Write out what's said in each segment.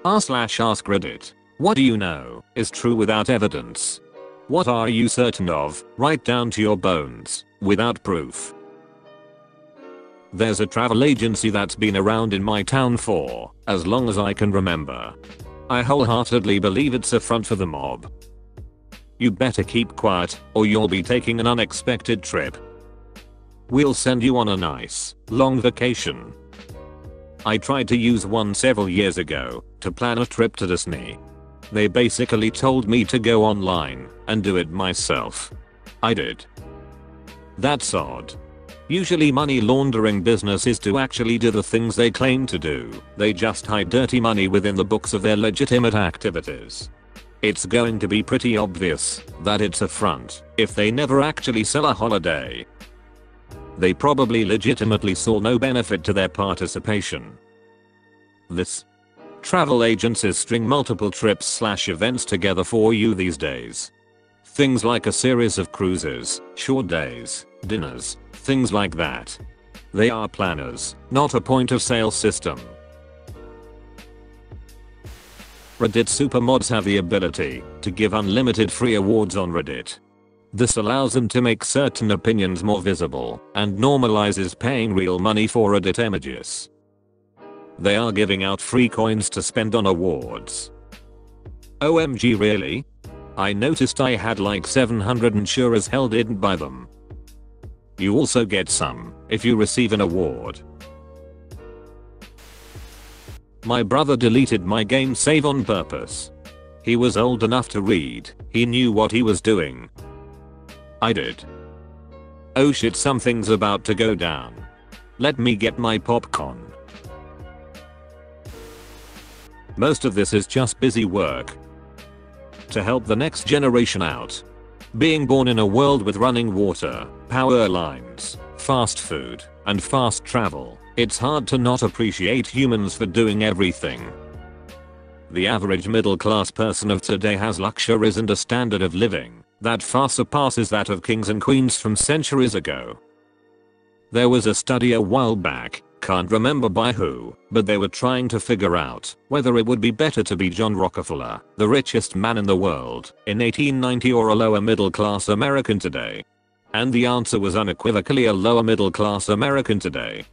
r/AskReddit. What do you know is true without evidence? What are you certain of, right down to your bones, without proof? There's a travel agency that's been around in my town for as long as I can remember. I wholeheartedly believe it's a front for the mob. You better keep quiet or you'll be taking an unexpected trip. We'll send you on a nice, long vacation. I tried to use one several years ago to plan a trip to Disney. They basically told me to go online and do it myself. I did. That's odd. Usually money laundering businesses do actually do the things they claim to do. They just hide dirty money within the books of their legitimate activities. It's going to be pretty obvious that it's a front if they never actually sell a holiday. They probably legitimately saw no benefit to their participation. This travel agencies string multiple trips/events together for you these days. Things like a series of cruises, short days, dinners, things like that. They are planners, not a point of sale system. Reddit supermods have the ability to give unlimited free awards on Reddit. This allows them to make certain opinions more visible and normalizes paying real money for Reddit images. They are giving out free coins to spend on awards. OMG, really? I noticed I had like 700 and sure as hell didn't buy them. You also get some if you receive an award. My brother deleted my game save on purpose. He was old enough to read, he knew what he was doing. I did. Oh shit, something's about to go down. Let me get my popcorn. Most of this is just busy work to help the next generation out. Being born in a world with running water, power lines, fast food, and fast travel, it's hard to not appreciate humans for doing everything. The average middle class person of today has luxuries and a standard of living that far surpasses that of kings and queens from centuries ago. There was a study a while back, can't remember by who, but they were trying to figure out whether it would be better to be John Rockefeller, the richest man in the world, in 1890 or a lower middle class American today. And the answer was unequivocally a lower middle class American today.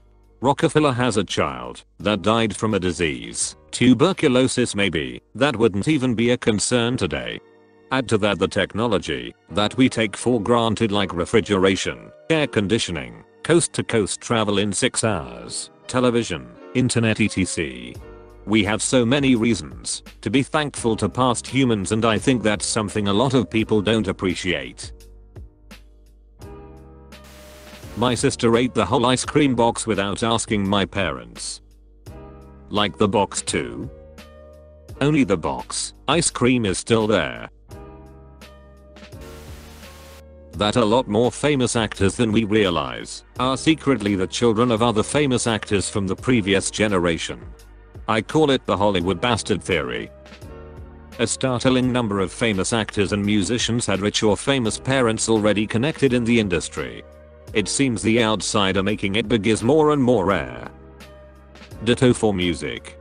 Rockefeller has a child that died from a disease, tuberculosis maybe, that wouldn't even be a concern today. Add to that the technology that we take for granted like refrigeration, air conditioning, coast-to-coast travel in 6 hours, television, internet etc. We have so many reasons to be thankful to past humans, and I think that's something a lot of people don't appreciate. My sister ate the whole ice cream box without asking my parents. Like the box too? Only the box. Ice cream is still there. That a lot more famous actors than we realize are secretly the children of other famous actors from the previous generation. I call it the Hollywood bastard theory. A startling number of famous actors and musicians had rich or famous parents already connected in the industry. It seems the outsider making it big is more and more rare. Ditto for music.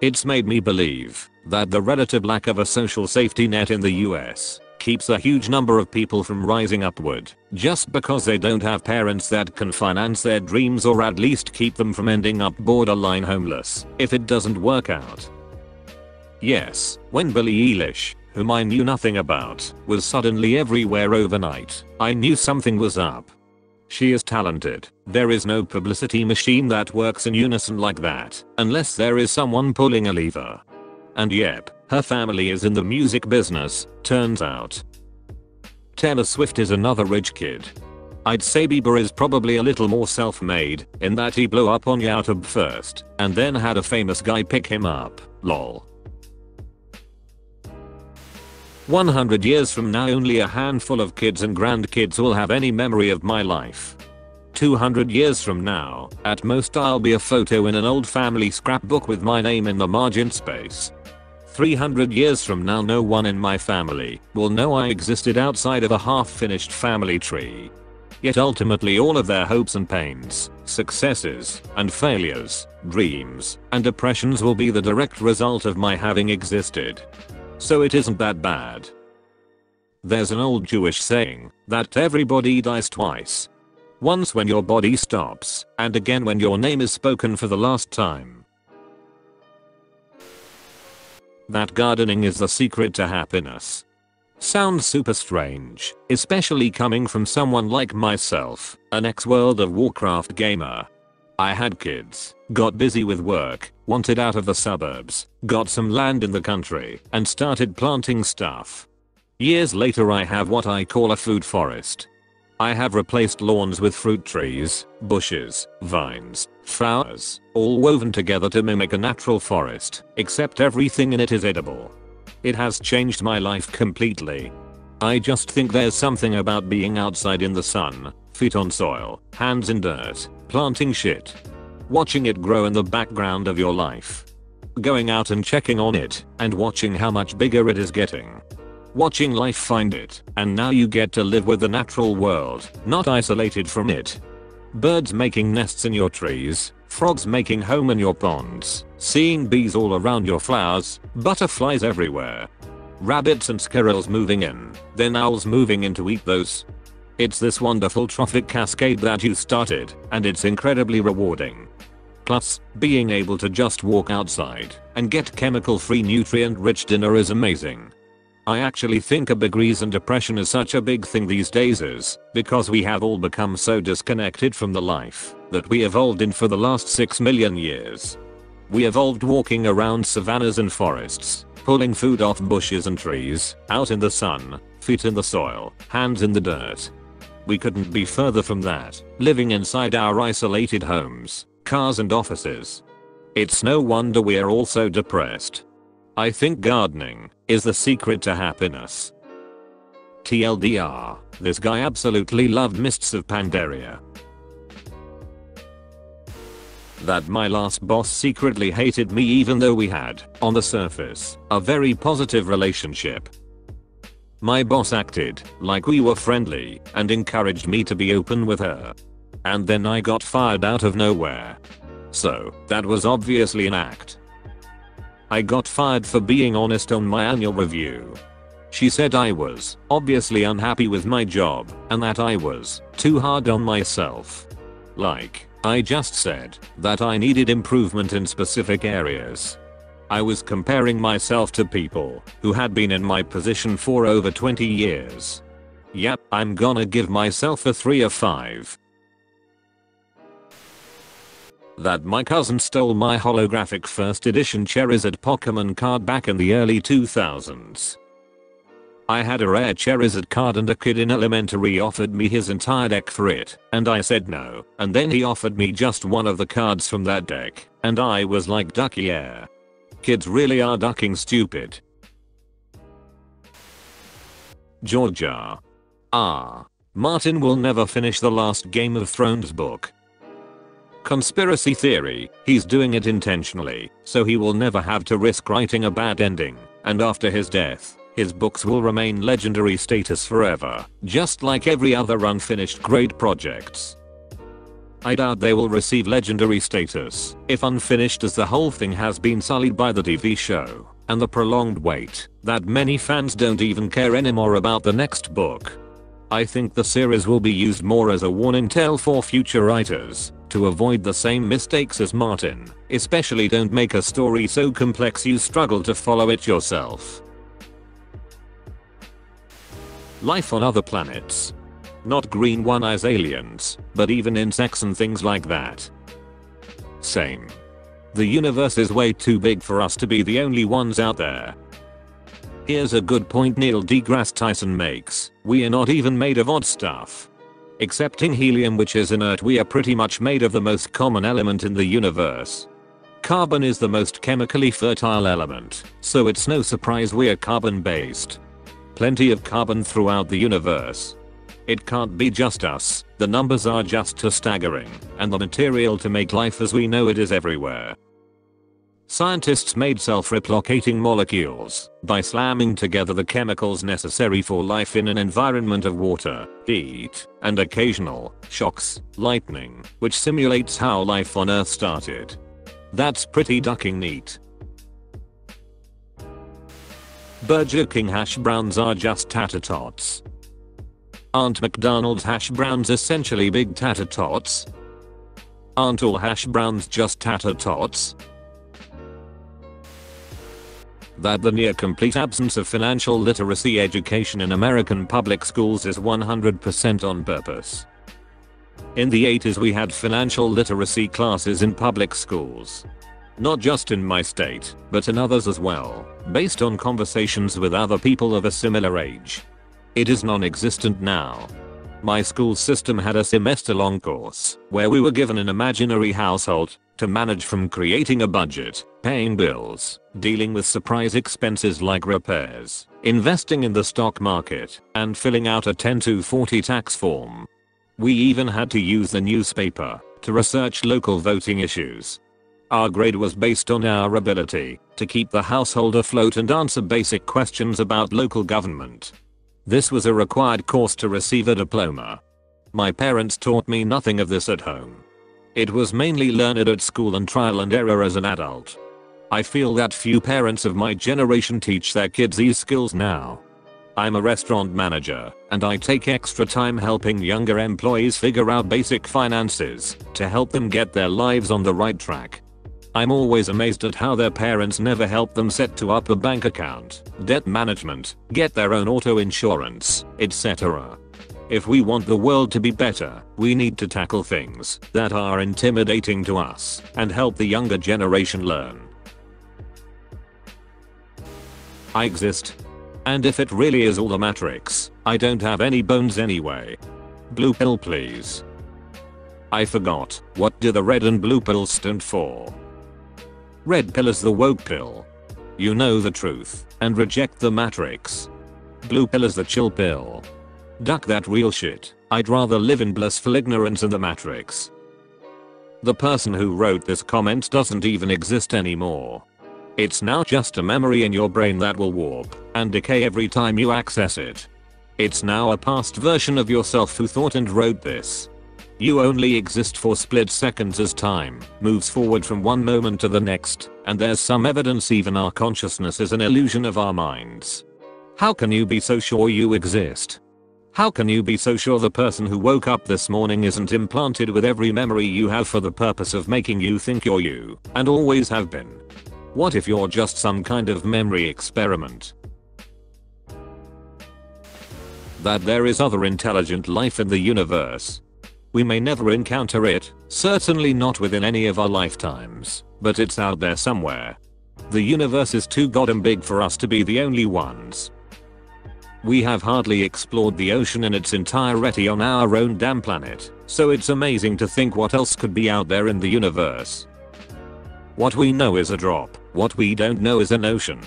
It's made me believe that the relative lack of a social safety net in the US keeps a huge number of people from rising upward just because they don't have parents that can finance their dreams, or at least keep them from ending up borderline homeless if it doesn't work out. Yes, when Billie Eilish, whom I knew nothing about, was suddenly everywhere overnight, I knew something was up. She is talented. There is no publicity machine that works in unison like that unless there is someone pulling a lever. And yep, her family is in the music business, turns out. Taylor Swift is another rich kid. I'd say Bieber is probably a little more self-made in that he blew up on YouTube first and then had a famous guy pick him up, lol. 100 years from now only a handful of kids and grandkids will have any memory of my life. 200 years from now, at most I'll be a photo in an old family scrapbook with my name in the margin space. 300 years from now no one in my family will know I existed outside of a half-finished family tree. Yet ultimately all of their hopes and pains, successes and failures, dreams and depressions will be the direct result of my having existed. So it isn't that bad. There's an old Jewish saying that everybody dies twice. Once when your body stops, and again when your name is spoken for the last time. That gardening is the secret to happiness. Sounds super strange, especially coming from someone like myself, an ex-World of Warcraft gamer. I had kids, got busy with work, wanted out of the suburbs, got some land in the country, and started planting stuff. Years later I have what I call a food forest. I have replaced lawns with fruit trees, bushes, vines, flowers, all woven together to mimic a natural forest, except everything in it is edible. It has changed my life completely. I just think there's something about being outside in the sun, feet on soil, hands in dirt, planting shit. Watching it grow in the background of your life. Going out and checking on it, and watching how much bigger it is getting. Watching life find it, and now you get to live with the natural world, not isolated from it. Birds making nests in your trees, frogs making home in your ponds, seeing bees all around your flowers, butterflies everywhere. Rabbits and squirrels moving in, then owls moving in to eat those. It's this wonderful trophic cascade that you started, and it's incredibly rewarding. Plus, being able to just walk outside and get chemical-free nutrient-rich dinner is amazing. I actually think a big reason depression is such a big thing these days is because we have all become so disconnected from the life that we evolved in for the last 6 million years. We evolved walking around savannas and forests, pulling food off bushes and trees, out in the sun, feet in the soil, hands in the dirt. We couldn't be further from that, living inside our isolated homes, cars and offices. It's no wonder we're all so depressed. I think gardening is the secret to happiness. TLDR, this guy absolutely loved Mists of Pandaria. That my last boss secretly hated me even though we had, on the surface, a very positive relationship. My boss acted like we were friendly and encouraged me to be open with her. And then I got fired out of nowhere. So, that was obviously an act. I got fired for being honest on my annual review. She said I was obviously unhappy with my job and that I was too hard on myself. Like, I just said that I needed improvement in specific areas. I was comparing myself to people who had been in my position for over 20 years. Yep, I'm gonna give myself a 3 of 5. That my cousin stole my holographic first edition Charizard Pokemon card back in the early 2000s. I had a rare Charizard card and a kid in elementary offered me his entire deck for it, and I said no, and then he offered me just one of the cards from that deck, and I was like duck yeah. Kids really are ducking stupid. Georgia. Martin will never finish the last Game of Thrones book. Conspiracy theory, he's doing it intentionally, so he will never have to risk writing a bad ending, and after his death, his books will remain legendary status forever, just like every other unfinished great projects. I doubt they will receive legendary status if unfinished, as the whole thing has been sullied by the TV show, and the prolonged wait, that many fans don't even care anymore about the next book. I think the series will be used more as a warning tale for future writers, to avoid the same mistakes as Martin, especially don't make a story so complex you struggle to follow it yourself. Life on other planets. Not green one-eyes aliens, but even insects and things like that. Same. The universe is way too big for us to be the only ones out there. Here's a good point Neil deGrasse Tyson makes: we are not even made of odd stuff. Excepting helium, which is inert, we are pretty much made of the most common element in the universe. Carbon is the most chemically fertile element, so it's no surprise we are carbon based. Plenty of carbon throughout the universe. It can't be just us, the numbers are just too staggering, and the material to make life as we know it is everywhere. Scientists made self-replicating molecules by slamming together the chemicals necessary for life in an environment of water, heat, and occasional shocks, lightning, which simulates how life on Earth started. That's pretty ducking neat. Burger King hash browns are just tater tots. Aren't McDonald's hash browns essentially big tater tots? Aren't all hash browns just tater tots? That the near complete absence of financial literacy education in American public schools is 100% on purpose. In the 80s we had financial literacy classes in public schools. Not just in my state, but in others as well, based on conversations with other people of a similar age. It is non-existent now. My school system had a semester-long course where we were given an imaginary household to manage, from creating a budget, paying bills, dealing with surprise expenses like repairs, investing in the stock market, and filling out a 10-40 tax form. We even had to use the newspaper to research local voting issues. Our grade was based on our ability to keep the household afloat and answer basic questions about local government. This was a required course to receive a diploma. My parents taught me nothing of this at home. It was mainly learned at school and trial and error as an adult. I feel that few parents of my generation teach their kids these skills now. I'm a restaurant manager, and I take extra time helping younger employees figure out basic finances to help them get their lives on the right track. I'm always amazed at how their parents never help them set up a bank account, debt management, get their own auto insurance, etc. If we want the world to be better, we need to tackle things that are intimidating to us and help the younger generation learn. I exist. And if it really is all the Matrix, I don't have any bones anyway. Blue pill please. I forgot, what do the red and blue pills stand for? Red pill is the woke pill. You know the truth and reject the Matrix. Blue pill is the chill pill. Duck that real shit. I'd rather live in blissful ignorance in the Matrix. The person who wrote this comment doesn't even exist anymore. It's now just a memory in your brain that will warp and decay every time you access it. It's now a past version of yourself who thought and wrote this. You only exist for split seconds as time moves forward from one moment to the next, and there's some evidence even our consciousness is an illusion of our minds. How can you be so sure you exist? How can you be so sure the person who woke up this morning isn't implanted with every memory you have for the purpose of making you think you're you, and always have been? What if you're just some kind of memory experiment? That there is other intelligent life in the universe. We may never encounter it, certainly not within any of our lifetimes, but it's out there somewhere. The universe is too goddamn big for us to be the only ones. We have hardly explored the ocean in its entirety on our own damn planet, so it's amazing to think what else could be out there in the universe. What we know is a drop, what we don't know is an ocean.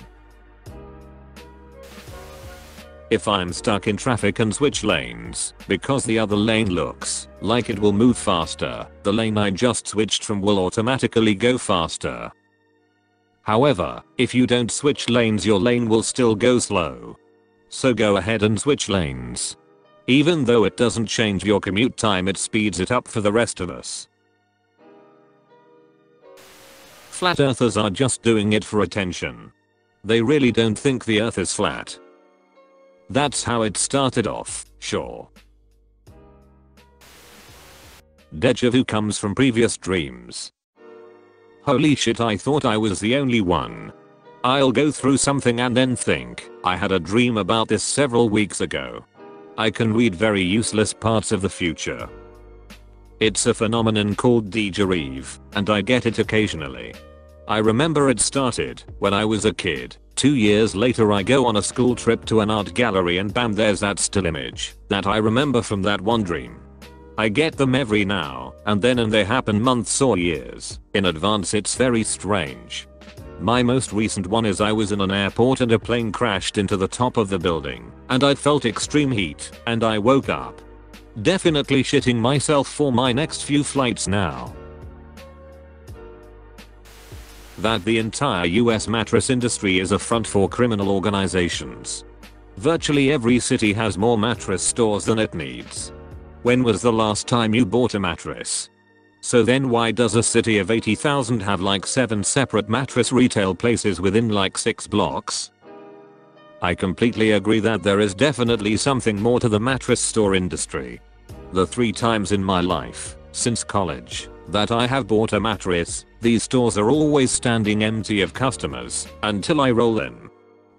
If I'm stuck in traffic and switch lanes because the other lane looks like it will move faster, the lane I just switched from will automatically go faster. However, if you don't switch lanes, your lane will still go slow. So go ahead and switch lanes. Even though it doesn't change your commute time, it speeds it up for the rest of us. Flat earthers are just doing it for attention. They really don't think the earth is flat. That's how it started off, sure. Deja vu comes from previous dreams. Holy shit, I thought I was the only one. I'll go through something and then think, I had a dream about this several weeks ago. I can read very useless parts of the future. It's a phenomenon called Deja vu, and I get it occasionally. I remember it started when I was a kid. 2 years later I go on a school trip to an art gallery and bam, there's that still image that I remember from that one dream. I get them every now and then, and they happen months or years in advance. It's very strange. My most recent one is I was in an airport and a plane crashed into the top of the building and I felt extreme heat and I woke up. Definitely shitting myself for my next few flights now. That the entire US mattress industry is a front for criminal organizations. Virtually every city has more mattress stores than it needs. When was the last time you bought a mattress? So then why does a city of 80,000 have like 7 separate mattress retail places within like 6 blocks? I completely agree that there is definitely something more to the mattress store industry. The 3 times in my life, since college, that I have bought a mattress, these stores are always standing empty of customers until I roll in.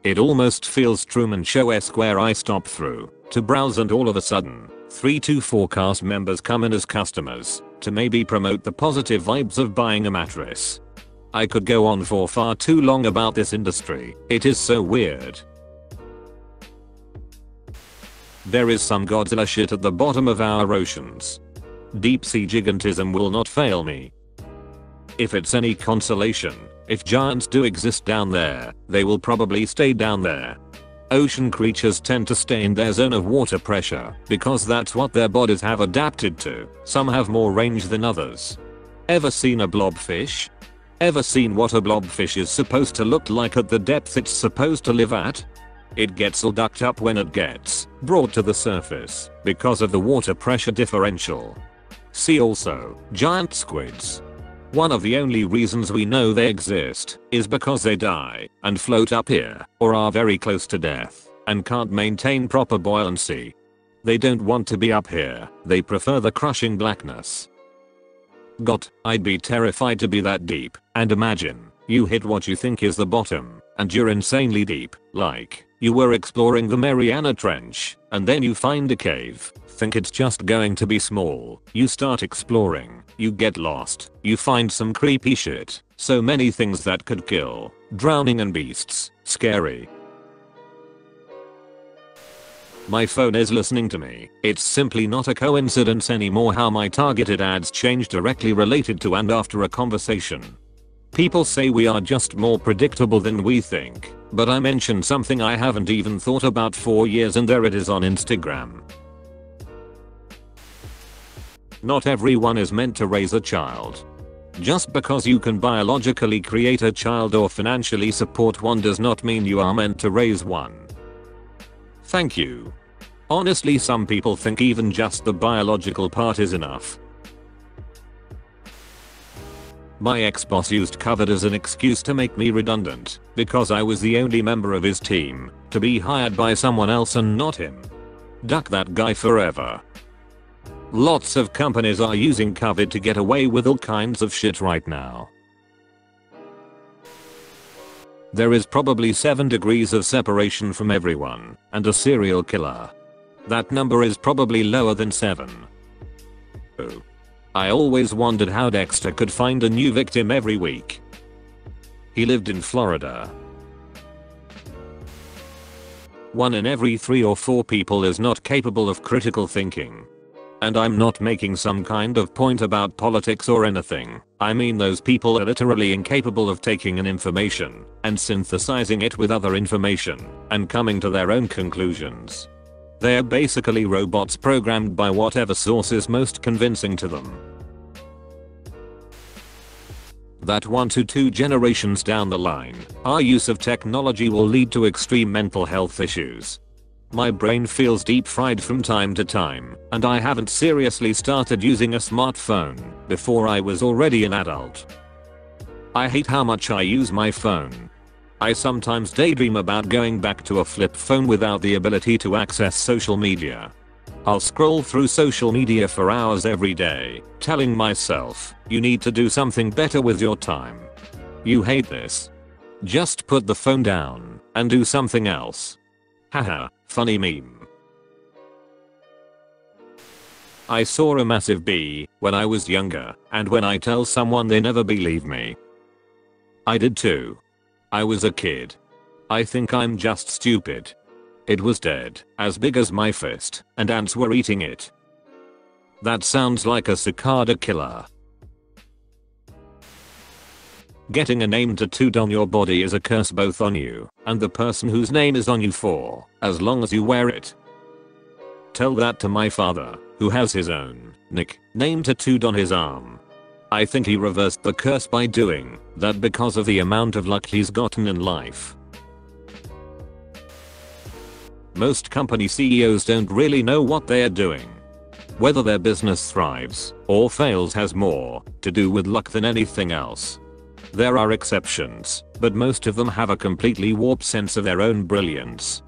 It almost feels Truman Show-esque where I stop through to browse and all of a sudden, 3 to 4 cast members come in as customers to maybe promote the positive vibes of buying a mattress. I could go on for far too long about this industry, it is so weird. There is some Godzilla shit at the bottom of our oceans. Deep sea gigantism will not fail me. If it's any consolation, if giants do exist down there, they will probably stay down there. Ocean creatures tend to stay in their zone of water pressure because that's what their bodies have adapted to. Some have more range than others. Ever seen a blobfish? Ever seen what a blobfish is supposed to look like at the depth it's supposed to live at? It gets all ducked up when it gets brought to the surface because of the water pressure differential. See also, giant squids. One of the only reasons we know they exist is because they die and float up here or are very close to death and can't maintain proper buoyancy. They don't want to be up here, they prefer the crushing blackness. God, I'd be terrified to be that deep, and imagine, you hit what you think is the bottom, and you're insanely deep, like, you were exploring the Mariana Trench, and then you find a cave, think it's just going to be small, you start exploring, you get lost, you find some creepy shit, so many things that could kill, drowning and beasts, scary. My phone is listening to me. It's simply not a coincidence anymore how my targeted ads change directly related to and after a conversation. People say we are just more predictable than we think, but I mentioned something I haven't even thought about for years and there it is on Instagram. Not everyone is meant to raise a child. Just because you can biologically create a child or financially support one does not mean you are meant to raise one. Thank you. Honestly, some people think even just the biological part is enough. My ex-boss used COVID as an excuse to make me redundant because I was the only member of his team to be hired by someone else and not him. Duck that guy forever. Lots of companies are using COVID to get away with all kinds of shit right now. There is probably 7 degrees of separation from everyone and a serial killer. That number is probably lower than 7. Oh. I always wondered how Dexter could find a new victim every week. He lived in Florida. 1 in every 3 or 4 people is not capable of critical thinking. And I'm not making some kind of point about politics or anything. I mean those people are literally incapable of taking in information and synthesizing it with other information and coming to their own conclusions. They're basically robots programmed by whatever source is most convincing to them. That 1 to 2 generations down the line, our use of technology will lead to extreme mental health issues. My brain feels deep fried from time to time, and I haven't seriously started using a smartphone before I was already an adult. I hate how much I use my phone. I sometimes daydream about going back to a flip phone without the ability to access social media. I'll scroll through social media for hours every day, telling myself, you need to do something better with your time. You hate this? Just put the phone down and do something else. Haha, funny meme. I saw a massive bee when I was younger, and when I tell someone they never believe me. I did too. I was a kid. I think I'm just stupid. It was dead, as big as my fist, and ants were eating it. That sounds like a cicada killer. Getting a name tattooed on your body is a curse both on you and the person whose name is on you for as long as you wear it. Tell that to my father, who has his own name tattooed on his arm. I think he reversed the curse by doing that because of the amount of luck he's gotten in life. Most company CEOs don't really know what they're doing. Whether their business thrives or fails has more to do with luck than anything else. There are exceptions, but most of them have a completely warped sense of their own brilliance.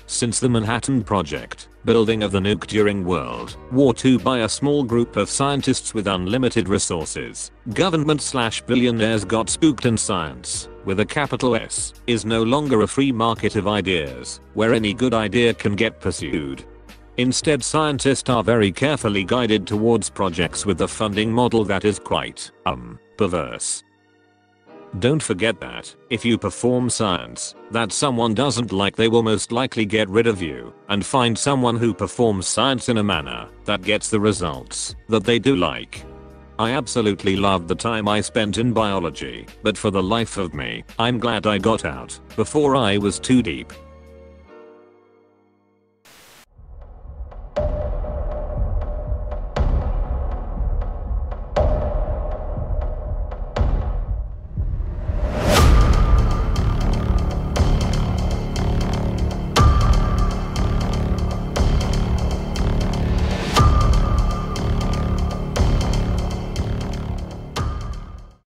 Since the Manhattan Project, building of the nuke during World War II by a small group of scientists with unlimited resources, government/billionaires got spooked, and science, with a capital S, is no longer a free market of ideas, where any good idea can get pursued. Instead, scientists are very carefully guided towards projects with a funding model that is quite, perverse. Don't forget that, if you perform science that someone doesn't like, they will most likely get rid of you and find someone who performs science in a manner that gets the results that they do like. I absolutely loved the time I spent in biology, but for the life of me, I'm glad I got out before I was too deep